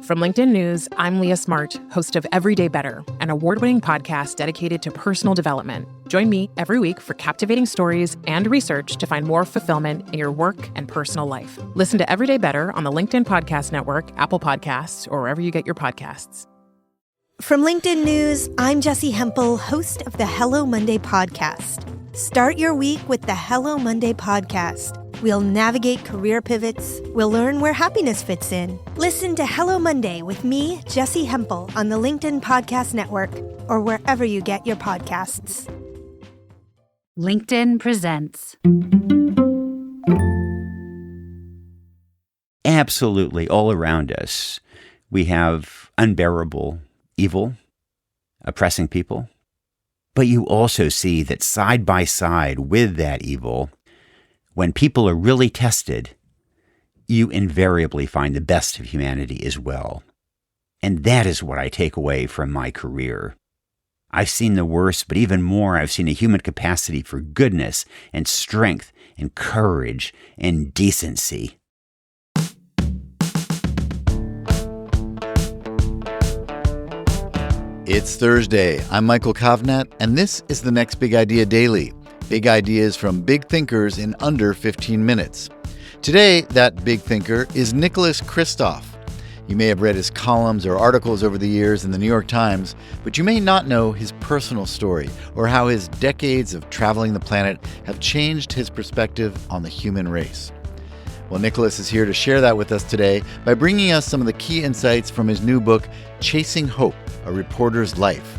From LinkedIn News, I'm Leah Smart, host of Everyday Better, an award-winning podcast dedicated to personal development. Join me every week for captivating stories and research to find more fulfillment in your work and personal life. Listen to Everyday Better on the LinkedIn Podcast Network, Apple Podcasts, or wherever you get your podcasts. From LinkedIn News, I'm Jessie Hempel, host of the Hello Monday podcast. Start your week with the Hello Monday podcast. We'll navigate career pivots. We'll learn where happiness fits in. Listen to Hello Monday with me, Jessie Hempel, on the LinkedIn Podcast Network or wherever you get your podcasts. LinkedIn presents. Absolutely, all around us, we have unbearable evil, oppressing people. But you also see that side by side with that evil, when people are really tested, you invariably find the best of humanity as well. And that is what I take away from my career. I've seen the worst, but even more, I've seen a human capacity for goodness and strength and courage and decency. It's Thursday. I'm Michael Kovnat, and this is the Next Big Idea Daily. Big ideas from big thinkers in under 15 minutes. Today, that big thinker is Nicholas Kristof. You may have read his columns or articles over the years in the New York Times, but you may not know his personal story or how his decades of traveling the planet have changed his perspective on the human race. Well, Nicholas is here to share that with us today by bringing us some of the key insights from his new book, Chasing Hope, A Reporter's Life.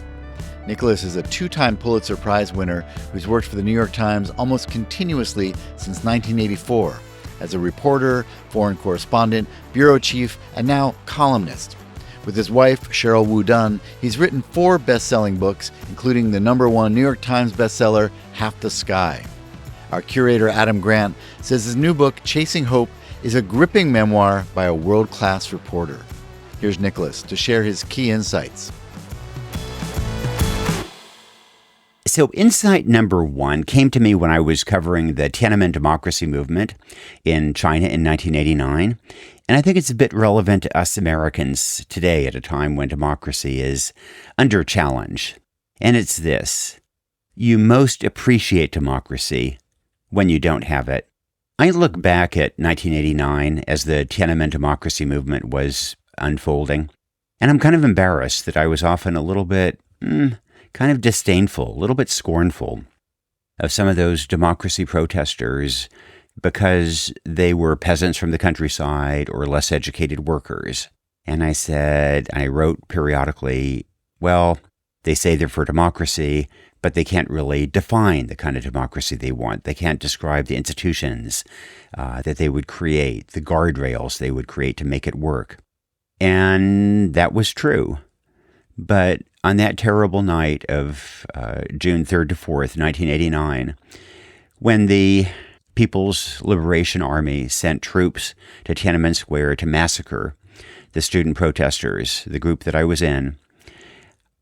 Nicholas is a two-time Pulitzer Prize winner who's worked for the New York Times almost continuously since 1984 as a reporter, foreign correspondent, bureau chief, and now columnist. With his wife, Cheryl Wu Dunn, he's written 4 best-selling books, including the #1 New York Times bestseller, Half the Sky. Our curator, Adam Grant, says his new book, Chasing Hope, is a gripping memoir by a world-class reporter. Here's Nicholas to share his key insights. So insight number 1 came to me when I was covering the Tiananmen democracy movement in China in 1989. And I think it's a bit relevant to us Americans today at a time when democracy is under challenge. And it's this: you most appreciate democracy when you don't have it. I look back at 1989 as the Tiananmen democracy movement was unfolding, and I'm kind of embarrassed that I was often a little bit kind of disdainful, a little bit scornful of some of those democracy protesters because they were peasants from the countryside or less educated workers. And I wrote periodically, well, they say they're for democracy, but they can't really define the kind of democracy they want. They can't describe the institutions that they would create, the guardrails they would create to make it work. And that was true. But on that terrible night of June 3rd to 4th, 1989, when the People's Liberation Army sent troops to Tiananmen Square to massacre the student protesters, the group that I was in,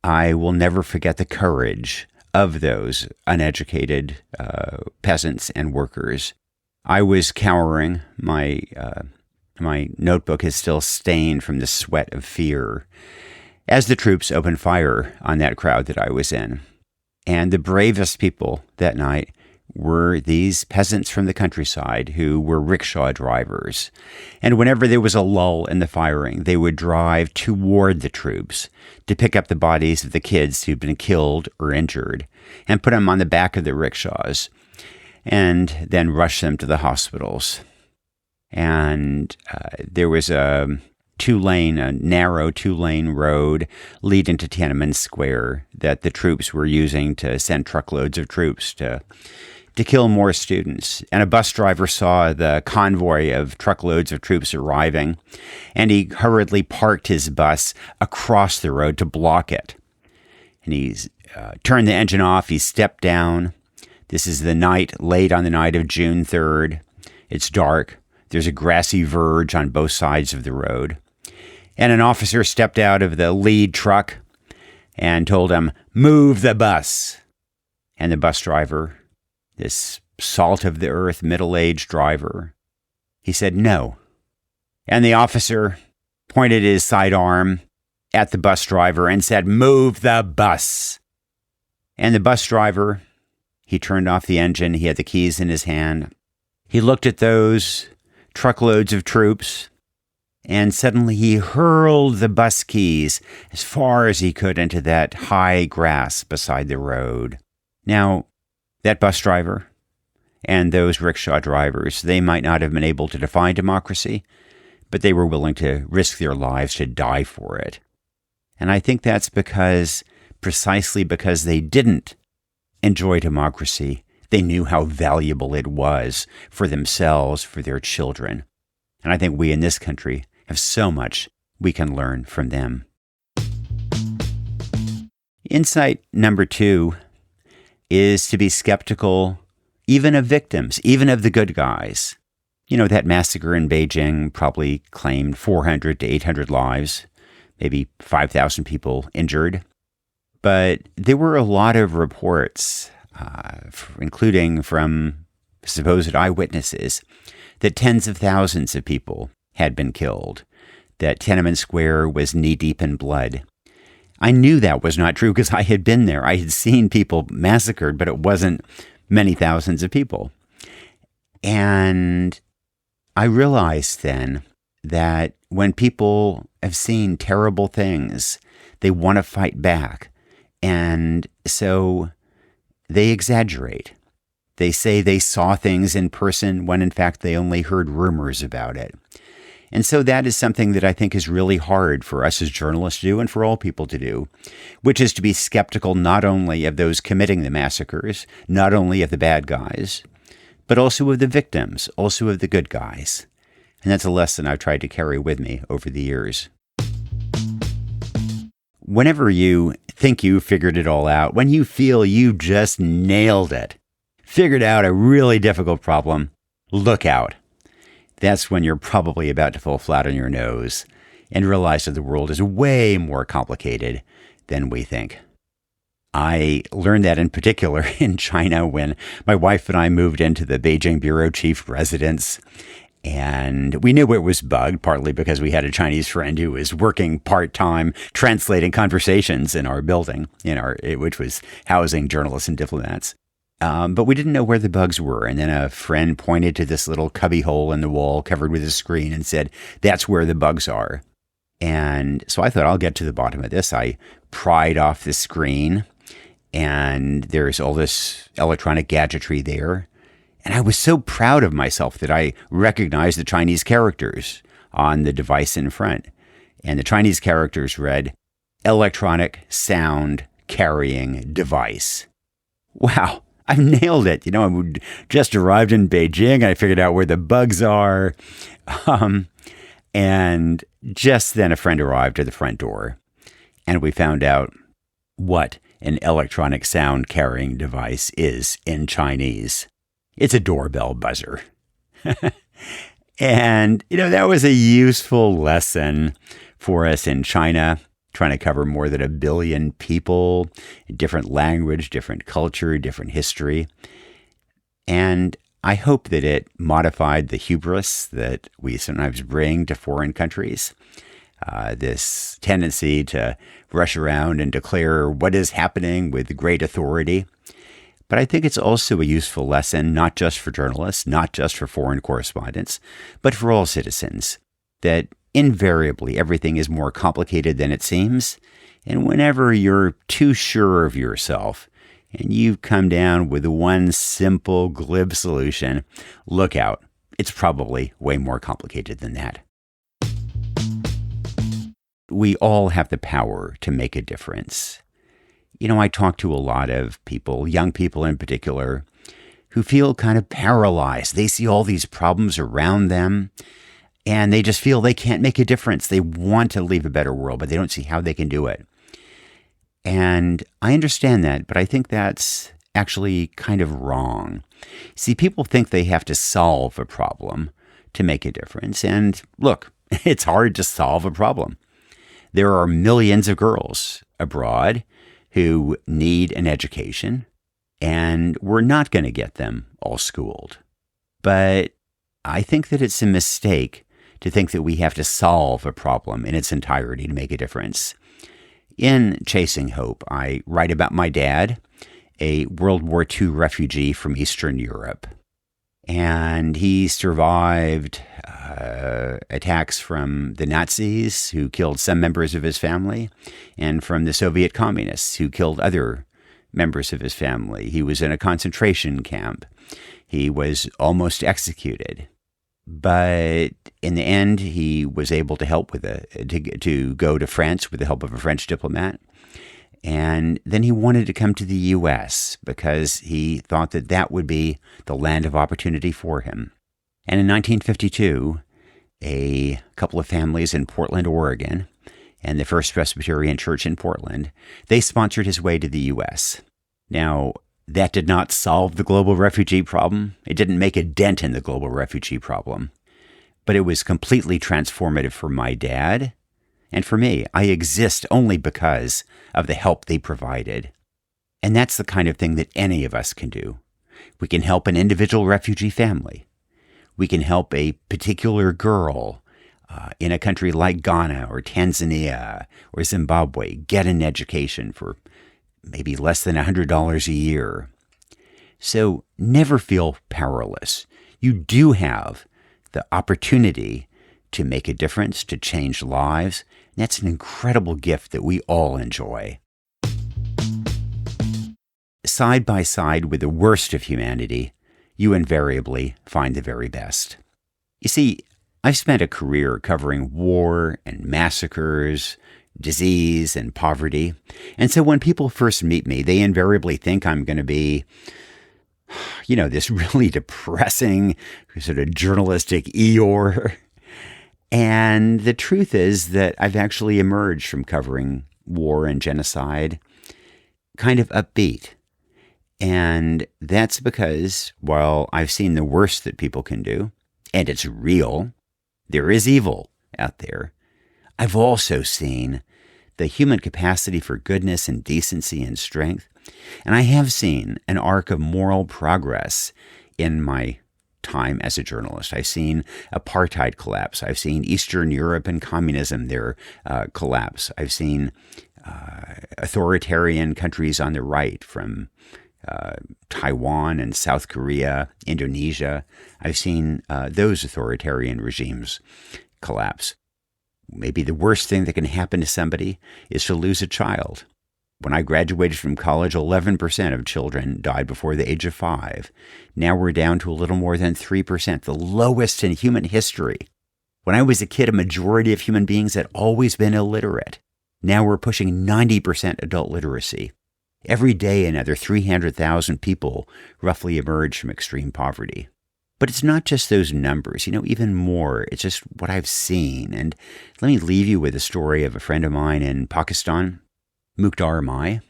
I will never forget the courage of those uneducated peasants and workers. I was cowering. My notebook is still stained from the sweat of fear as the troops opened fire on that crowd that I was in. And the bravest people that night were these peasants from the countryside who were rickshaw drivers. And whenever there was a lull in the firing, they would drive toward the troops to pick up the bodies of the kids who'd been killed or injured and put them on the back of the rickshaws and then rush them to the hospitals. And there was a narrow two-lane road leading to Tiananmen Square that the troops were using to send truckloads of troops to kill more students. And a bus driver saw the convoy of truckloads of troops arriving, and he hurriedly parked his bus across the road to block it. And he turned the engine off. He stepped down. This is late on the night of June 3rd. It's dark. There's a grassy verge on both sides of the road. And an officer stepped out of the lead truck and told him, "Move the bus." And the bus driver, this salt-of-the-earth, middle-aged driver, he said no. And the officer pointed his sidearm at the bus driver and said, "Move the bus." And the bus driver, he turned off the engine. He had the keys in his hand. He looked at those truckloads of troops, and suddenly he hurled the bus keys as far as he could into that high grass beside the road. Now, that bus driver and those rickshaw drivers, they might not have been able to define democracy, but they were willing to risk their lives to die for it. And I think that's precisely because they didn't enjoy democracy. They knew how valuable it was for themselves, for their children. And I think we in this country have so much we can learn from them. Insight number 2 is to be skeptical even of victims, even of the good guys. You know, that massacre in Beijing probably claimed 400 to 800 lives, maybe 5,000 people injured. But there were a lot of reports, including from supposed eyewitnesses, that tens of thousands of people had been killed, that Tiananmen Square was knee-deep in blood. I knew that was not true because I had been there. I had seen people massacred, but it wasn't many thousands of people. And I realized then that when people have seen terrible things, they want to fight back. And so they exaggerate. They say they saw things in person when in fact they only heard rumors about it. And so that is something that I think is really hard for us as journalists to do and for all people to do, which is to be skeptical not only of those committing the massacres, not only of the bad guys, but also of the victims, also of the good guys. And that's a lesson I've tried to carry with me over the years. Whenever you think you figured it all out, when you feel you just nailed it, figured out a really difficult problem, look out. That's when you're probably about to fall flat on your nose and realize that the world is way more complicated than we think. I learned that in particular in China when my wife and I moved into the Beijing bureau chief residence. And we knew it was bugged, partly because we had a Chinese friend who was working part-time translating conversations in our building, which was housing journalists and diplomats. But we didn't know where the bugs were. And then a friend pointed to this little cubby hole in the wall covered with a screen and said, "That's where the bugs are." And so I thought, I'll get to the bottom of this. I pried off the screen, and there's all this electronic gadgetry there. And I was so proud of myself that I recognized the Chinese characters on the device in front. And the Chinese characters read, "Electronic Sound Carrying Device." Wow, I've nailed it. I just arrived in Beijing and I figured out where the bugs are. And just then a friend arrived at the front door and we found out what an electronic sound carrying device is in Chinese. It's a doorbell buzzer. And, that was a useful lesson for us in China, trying to cover more than 1 billion people, different language, different culture, different history. And I hope that it modified the hubris that we sometimes bring to foreign countries. This tendency to rush around and declare what is happening with great authority. But I think it's also a useful lesson, not just for journalists, not just for foreign correspondents, but for all citizens, that invariably everything is more complicated than it seems. And whenever you're too sure of yourself and you come down with one simple, glib solution, look out. It's probably way more complicated than that. We all have the power to make a difference. I talk to a lot of people, young people in particular, who feel kind of paralyzed. They see all these problems around them, and they just feel they can't make a difference. They want to leave a better world, but they don't see how they can do it. And I understand that, but I think that's actually kind of wrong. See, people think they have to solve a problem to make a difference. And look, it's hard to solve a problem. There are millions of girls abroad who need an education, and we're not going to get them all schooled. But I think that it's a mistake to think that we have to solve a problem in its entirety to make a difference. In Chasing Hope, I write about my dad, a World War II refugee from Eastern Europe. And he survived attacks from the Nazis, who killed some members of his family, and from the Soviet communists, who killed other members of his family. He was in a concentration camp. He was almost executed. But in the end, he was able to help to go to France with the help of a French diplomat. And then he wanted to come to the U.S. because he thought that that would be the land of opportunity for him. And in 1952, a couple of families in Portland, Oregon, and the First Presbyterian Church in Portland, they sponsored his way to the U.S. Now, that did not solve the global refugee problem. It didn't make a dent in the global refugee problem. But it was completely transformative for my dad. And for me, I exist only because of the help they provided. And that's the kind of thing that any of us can do. We can help an individual refugee family. We can help a particular girl in a country like Ghana or Tanzania or Zimbabwe get an education for maybe less than $100 a year. So never feel powerless. You do have the opportunity to make a difference, to change lives. And that's an incredible gift that we all enjoy. Side by side with the worst of humanity, you invariably find the very best. You see, I've spent a career covering war and massacres, disease and poverty. And so when people first meet me, they invariably think I'm going to be, this really depressing sort of journalistic Eeyore. And the truth is that I've actually emerged from covering war and genocide kind of upbeat. And that's because while I've seen the worst that people can do, and it's real, there is evil out there, I've also seen the human capacity for goodness and decency and strength. And I have seen an arc of moral progress in my time as a journalist. I've seen apartheid collapse. I've seen Eastern Europe and communism there collapse. I've seen authoritarian countries on the right, from Taiwan and South Korea, Indonesia. I've seen those authoritarian regimes collapse. Maybe the worst thing that can happen to somebody is to lose a child. When I graduated from college, 11% of children died before the age of 5. Now we're down to a little more than 3%, the lowest in human history. When I was a kid, a majority of human beings had always been illiterate. Now we're pushing 90% adult literacy. Every day, another 300,000 people roughly emerge from extreme poverty. But it's not just those numbers, even more. It's just what I've seen. And let me leave you with a story of a friend of mine in Pakistan, Mukhtar Mai.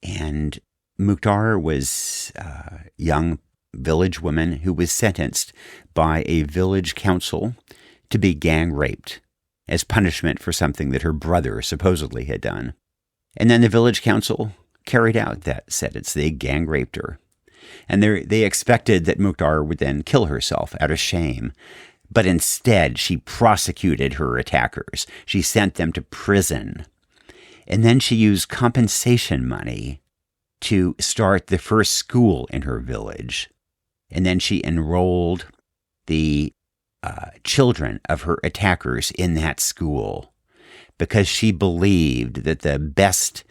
And Mukhtar was a young village woman who was sentenced by a village council to be gang raped as punishment for something that her brother supposedly had done. And then the village council carried out that sentence. They gang raped her. And they expected that Mukhtar would then kill herself out of shame. But instead, she prosecuted her attackers. She sent them to prison. And then she used compensation money to start the first school in her village. And then she enrolled the children of her attackers in that school because she believed that the best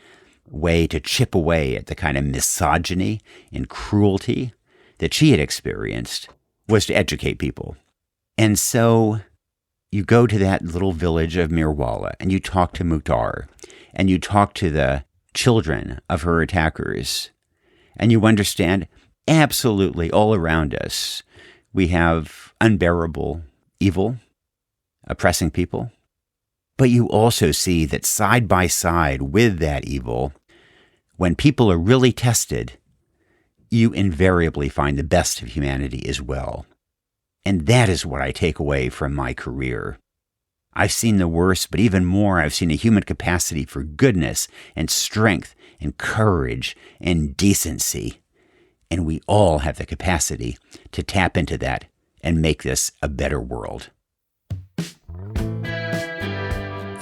way to chip away at the kind of misogyny and cruelty that she had experienced was to educate people. And so you go to that little village of Mirwala and you talk to Mukhtar and you talk to the children of her attackers and you understand absolutely all around us we have unbearable evil oppressing people. But you also see that side by side with that evil, when people are really tested, you invariably find the best of humanity as well. And that is what I take away from my career. I've seen the worst, but even more, I've seen a human capacity for goodness and strength and courage and decency. And we all have the capacity to tap into that and make this a better world.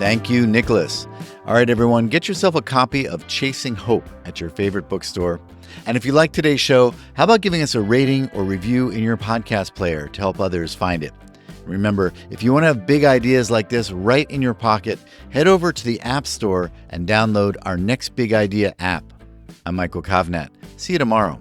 Thank you, Nicholas. All right, everyone, get yourself a copy of Chasing Hope at your favorite bookstore. And if you like today's show, how about giving us a rating or review in your podcast player to help others find it? Remember, if you want to have big ideas like this right in your pocket, head over to the App Store and download our Next Big Idea app. I'm Michael Kovnat. See you tomorrow.